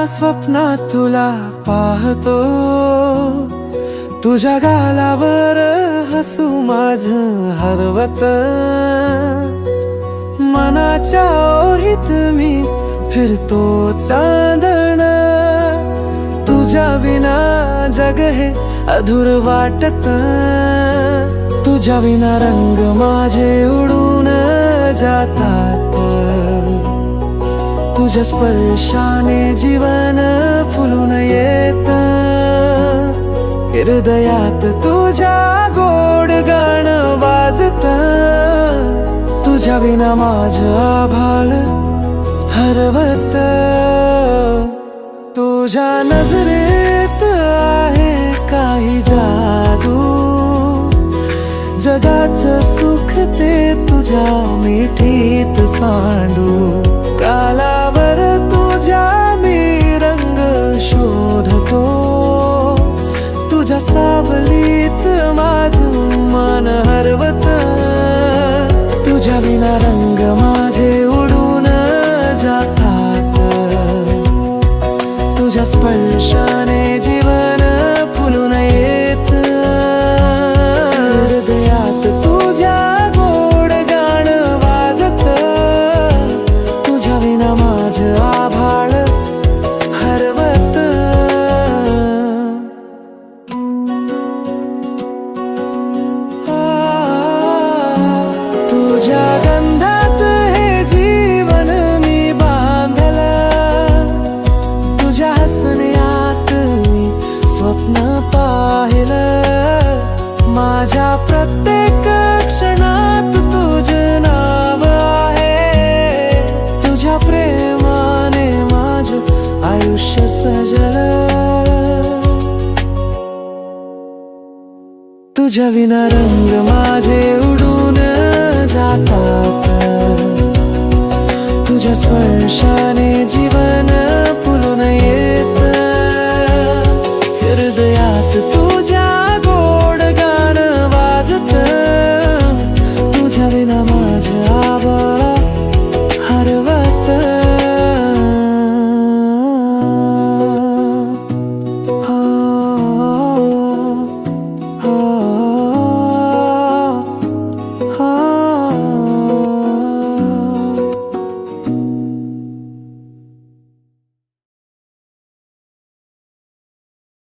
स्वप्नात तुला पाहतो, तुझ्या गालावर हसू माझं हरवत, मनाच्या ओढीत मी फिरतो चांदण, तुझ्या विना जग हे अधूर वाटत, तुझ्या विना रंग माझे उडून जातात, तुझ्या स्पर्शाने जीवन फुलून येत, हृदयात तुझ्या गोड गाणं वाजत, तुझ्या विना माझं आभाळ हरवत, तुझ्या नजरेत आहे काही जादू, जगाचं सुख ते तुझ्या मिठीत सांडू, गालावर तुझ्या मी रंग शोधतो, तुझ्या सावलीत माझं मन हरवत, तुझ्या विना रंग माझे उडून जातात, तुझ्या स्पर्शाने जीवन फुलून येत, हृदयात तुझ्या गोड गाणं वाजत, तुझ्या विना माझं आभाळ हरवत, तुझ्या गंधात हे जीवन मी बांधलं, तुझ्या हसण्यात मी स्वप्न पाहिलं, माझ्या प्रत्येक क्षणात तुझं नाव आहे, तुझ्या प्रेमाने माझं आयुष्य सजलं, तुझ्या विना रंग माझे उडून जातात, तुझ्या स्पर्शाने जीवन फुलून येत, हृदयात